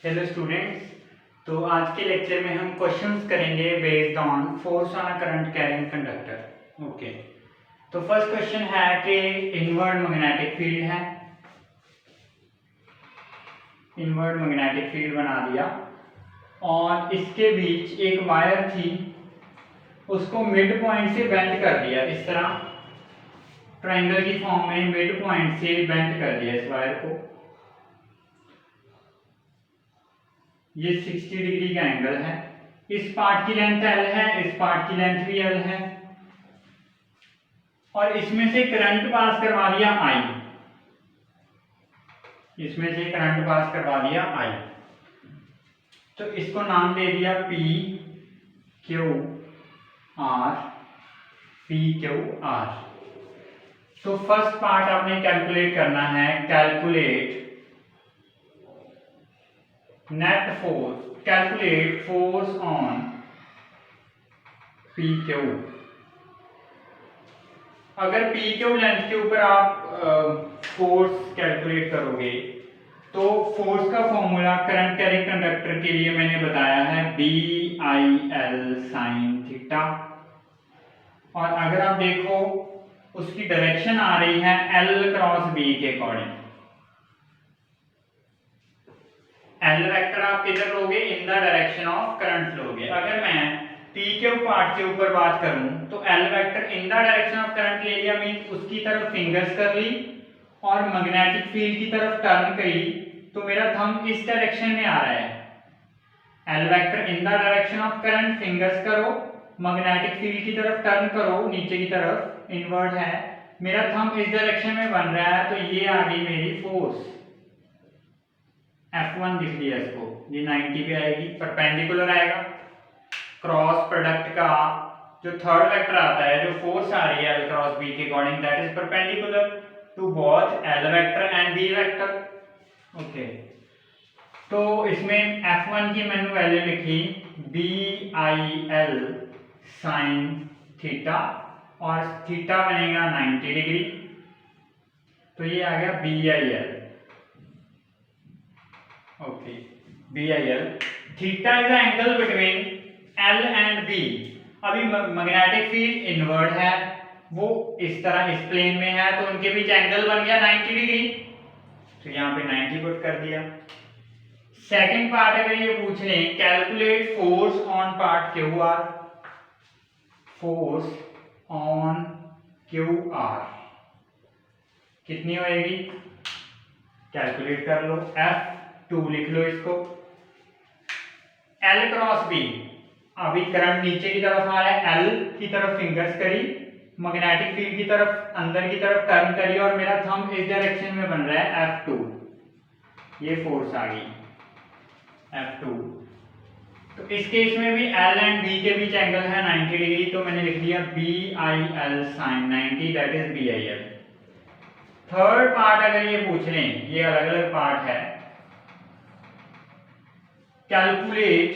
Hello students. तो आज के लेक्चर में हम क्वेश्चंस करेंगे based on force on a current carrying conductor. Okay, तो फर्स्ट क्वेश्चन है कि इनवर्ड मैग्नेटिक फील्ड है। इनवर्ड मैग्नेटिक फील्ड बना दिया और इसके बीच एक वायर थी, उसको मिड पॉइंट से बेंड कर दिया। इस तरह ट्रायंगल की फॉर्म में मिड पॉइंट से बेंड कर दिया इस वायर को। ये 60 डिग्री का एंगल है। इस पार्ट की लेंथ L है, इस पार्ट की लेंथ भी L है और इसमें से करंट पास करवा दिया I। इसमें से करंट पास करवा दिया I, तो इसको नाम दे दिया P Q R। P Q R। तो फर्स्ट पार्ट आपने कैलकुलेट करना है। Calculate net force, calculate force on P Q. अगर पी क्यू लेंथ के ऊपर आप फोर्स कैलकुलेट करोगे तो फोर्स का फॉर्मूला करंट कैरिंग कंडक्टर के लिए मैंने बताया है BIL साइन थीटा। और अगर आप देखो उसकी डायरेक्शन आ रही है L क्रॉस B के अकॉर्डिंग। L वेक्टर आप किधर लोगे? In the direction of current लोगे। अगर मैं पी क्यू पार्ट के ऊपर बात करूं तो L vector in the direction of current ले लिया, मींस उसकी तरफ फिंगर्स कर ली और मैग्नेटिक फील्ड की तरफ टर्न करी, तो मेरा थंब इस डायरेक्शन में आ रहा है। L vector in the direction of current, fingers करो, मैग्नेटिक फील्ड की तरफ टर्न करो, नीचे की तरफ इनवर्ड है, मेरा थंब इस डायरेक्शन में बन रहा है, तो ये आ गई मेरी फोर्स। F1 लिख लिया इसको, ये 90 पे आएगी, परपेंडिकुलर आएगा। क्रॉस प्रोडक्ट का जो थर्ड वेक्टर आता है, जो फोर्स आ रही है L क्रॉस B के according, that is perpendicular to both L vector and B vector. Okay, तो इसमें F1 की मैंने वैल्यू लिखी BIL साइन थीटा और थीटा बनेगा 90 डिग्री, तो ये आ गया BIL। Okay, BIL। Theta is the angle between L and B। अभी मैग्नेटिक फील्ड इनवर्ड है, वो इस तरह इस प्लेन में है, तो उनके बीच एंगल बन गया 90 डिग्री, तो यहाँ पे 90 पुट कर दिया। सेकंड पार्ट अगर ये पूछ रहे हैं calculate force on part QR। Force on QR कितनी होएगी? कैलकुलेट कर लो, F2 लिख लो इसको। L क्रॉस B, अभी करंट नीचे की तरफ आ रहा है, L की तरफ फिंगर्स करी, मैग्नेटिक फील्ड की तरफ अंदर की तरफ टर्न करी और मेरा थंब इस डायरेक्शन में बन रहा है F2। ये फोर्स आ गई F2। तो इस केस में भी L एंड B के बीच एंगल है 90 डिग्री, तो मैंने लिख दिया BIL sine 90, that is BIL। Third part अगर ये पूछ लें, ये अलग अलग पार्ट है। Calculate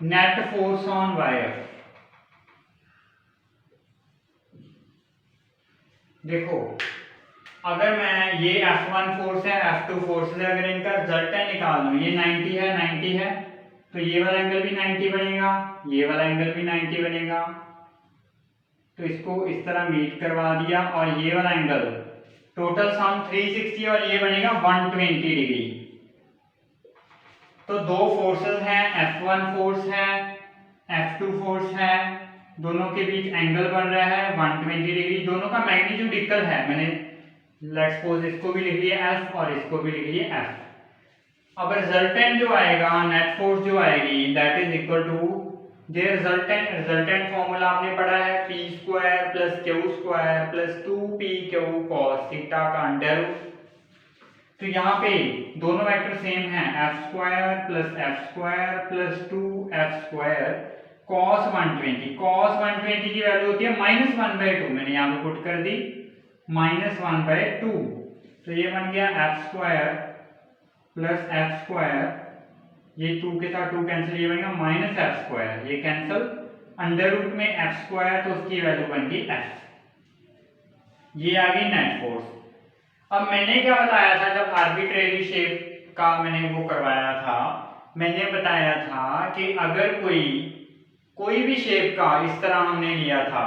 net force on wire. देखो, अगर मैं ये F1 फोर्स है, F2 फोर्स है, अगर इनका रिजल्टेंट निकाल लूं, ये 90 है, 90 है, तो ये वाला एंगल भी 90 बनेगा, ये वाला एंगल भी 90 बनेगा, तो इसको इस तरह मीट करवा दिया और ये वाला एंगल टोटल सम 360 और ये बनेगा 120 डिग्री। तो दो फोर्सेस हैं, F1 फोर्स है, F2 फोर्स है, दोनों के बीच एंगल बन रहा है 120 डिग्री। दोनों का मैग्नीट्यूड इक्वल है, मैंने लेट्स सपोज इसको भी लिख लिया F और इसको भी लिख लिया F। अब रिजल्टेंट जो आएगा, नेट फोर्स जो आएगी, दैट इज इक्वल टू जे रिजल्टेंट फॉर्मूला आपने पढ़ा है P square plus Q square plus 2PQ cos theta का अंडर रूट। तो यहाँ पे दोनों वेक्टर सेम हैं, F square plus 2F square cos 120। cos 120 की वैल्यू होती है -1/2, मैंने यहाँ पे पुट कर दी -1/2, तो ये बन गया F square plus F square, ये 2 के साथ 2 कैंसिल, ये बनेगा -F स्क्वायर, ये कैंसिल, अंडर रूट में F स्क्वायर, तो उसकी वैल्यू बन गई F। ये आ गई नेट फोर्स। अब मैंने क्या बताया था, जब आर्बिट्रेरी शेप का मैंने वो करवाया था मैंने बताया था कि अगर कोई भी शेप का, इस तरह हमने लिया था,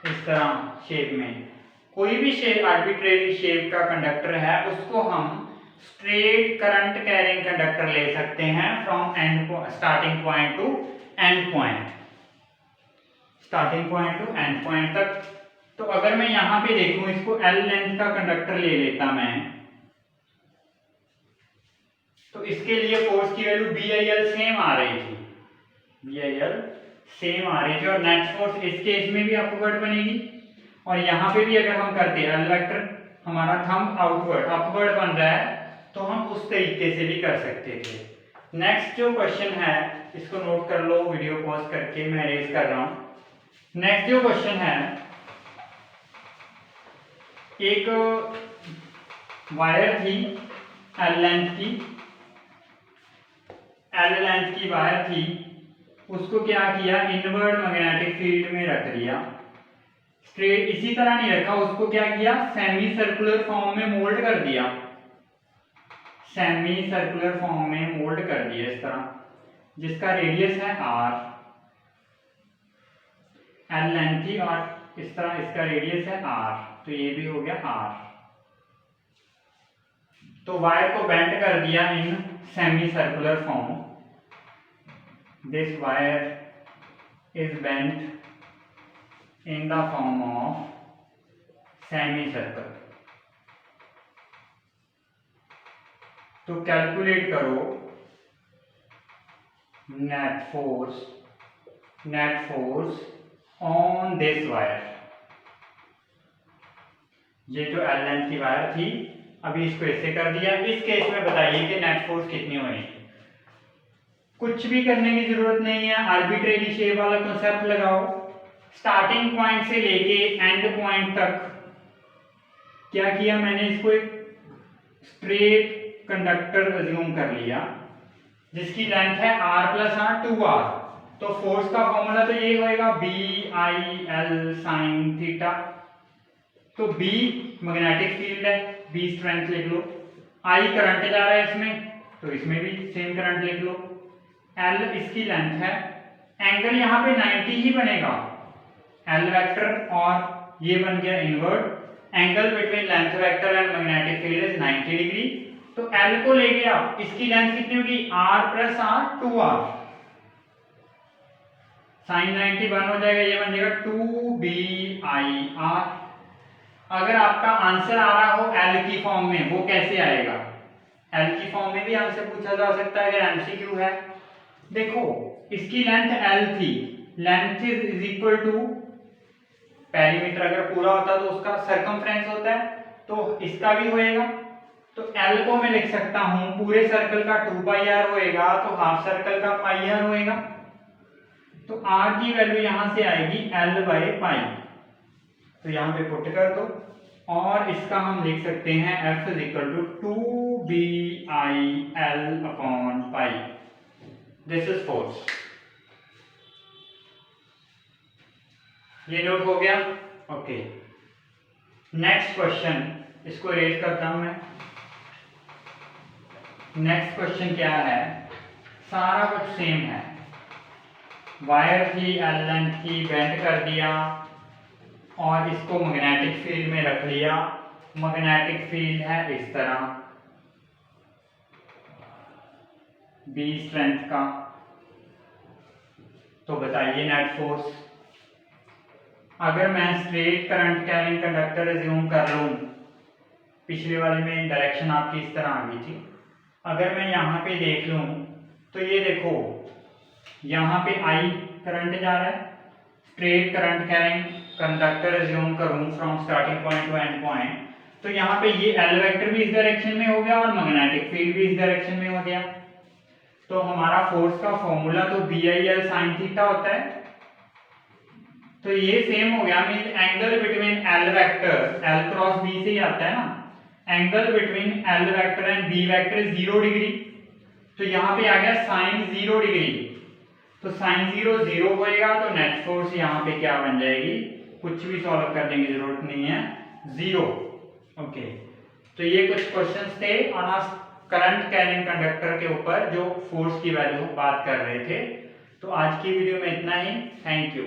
इस तरह शेप में कोई भी शेप, आर्बिट्रेरी शेप का कंडक्टर है, उसको हम स्ट्रेट करंट कैरिंग कंडक्टर ले सकते हैं from starting point to end point, starting point to end point तक। तो अगर मैं यहां पे देखूं, इसको L लेंथ का कंडक्टर ले लेता मैं, तो इसके लिए फोर्स की वैल्यू BIL सेम आ रही थी, BIL सेम आ रही थी, और नेट फोर्स इस केस में भी अपवर्ड बनेगी, और यहाँ पे भी अगर हम करते हैं L वेक्टर, हमारा थंब आउटवर्ड अपवर्ड बन रहा है, तो हम उस तरीके से भी कर सकते थे। नेक्स्ट जो क्वेश्चन है, इसको नोट कर लो, वीडियो पॉज करके मैं रेज कर रहा हूं। नेक्स्ट जो क्वेश्चन है, एक वायर थी L लेंथ की वायर थी, उसको क्या किया, इनवर्ड मैग्नेटिक फील्ड में रख दिया, स्ट्रेट इसी तरह नहीं रखा, उसको क्या किया, सेमी सर्कुलर फॉर्म में मोल्ड कर दिया, सेमी सर्कुलर फॉर्म में मोल्ड कर दिया इस तरह, जिसका रेडियस है r, L लेंथ थी और इस तरह इसका रेडियस है r, तो ये भी हो गया r। तो वायर को बेंड कर दिया in semi circular form, this wire is bent in the form of semicircle। तो कैलकुलेट करो net force on this wire. ये जो L लेंथ की वायर थी, अभी इसको ऐसे कर दिया, इस केस में बताइए कि नेट फोर्स कितनी होगी। कुछ भी करने की जरूरत नहीं है, आर्बिट्रेरी शेप वाला कॉन्सेप्ट लगाओ, स्टार्टिंग पॉइंट से लेके एंड पॉइंट तक क्या किया मैंने, इसको एक स्ट्रेट कंडक्टर अज्यूम कर लिया, जिसकी लेंथ है r प्लस r 2r। तो फोर्स का फॉर्मूला तो ये होएगा BIL sin थीटा। तो B मैग्नेटिक फील्ड है, B स्ट्रेंथ लिख लो, I करंट जा रहा है इसमें, तो इसमें भी सेम करंट लिख लो, L इसकी लेंथ है, एंगल यहाँ पे 90 ही बनेगा, L वेक्टर और ये बन गया inward, angle between length vector and magnetic field is 90 degree. तो L को ले गया, इसकी लेंथ कितनी होगी, r plus r 2r, sign 90 बन हो जाएगा, ये बन जाएगा 2BIR। अगर आपका आंसर आ रहा हो L की फॉर्म में, वो कैसे आएगा, L की फॉर्म में भी आंसर पूछा जा सकता है अगर MCQ है। देखो इसकी लेंथ L थी, length is equal to perimeter, अगर पूरा होता तो उसका सरकमफ्रेंस होता है, तो इसका भी होएगा। तो L को मैं लिख सकता हूं, पूरे सर्कल का 2πr होएगा, तो हाफ सर्कल का πr होएगा, तो r की वैल्यू यहां से आएगी L/π, तो यहां पे पुट कर दो, और इसका हम लिख सकते हैं F is equal to 2BIL/π, this is force. ये नोट हो गया, ओके। नेक्स्ट क्वेश्चन, इसको रेज करता हूं मैं। नेक्स्ट क्वेश्चन क्या है, सारा कुछ सेम है, वायर थी L लेंथ की, बेंड कर दिया और इसको मैग्नेटिक फील्ड में रख लिया, मैग्नेटिक फील्ड है इस तरह, B स्ट्रेंथ का। तो बताइए नेट फोर्स। अगर मैं straight current carrying conductor assume कर लूं, पिछले वाले में डायरेक्शन आपकी इस तरह आ गई थी, अगर मैं यहाँ पे देख लूं तो ये देखो यहाँ पे I करंट जा रहा है, straight current carrying conductor assume करूं from starting point to end point, तो यहाँ पे ये L वेक्टर भी इस डायरेक्शन में हो गया और मैग्नेटिक फील्ड भी इस डायरेक्शन में हो गया। तो हमारा फोर्स का फॉर्मूला तो BIL sin थीटा होता है, तो ये सेम हो गया, means angle between L vector, L cross B से ही आता है ना, angle between L vector and B vector is 0 degree, तो यहाँ पे आ गया sin 0 डिग्री, तो sin 0 0 होएगा, तो नेट फोर्स यहाँ पे क्या बन जाएगी, कुछ भी सॉल्व करने की जरूरत नहीं है, 0। ओके, तो ये कुछ क्वेश्चंस थे on a current carrying conductor के ऊपर जो फोर्स की वैल्यू बात कर रहे थे। तो आज की वीडियो में इतना ही। Thank you.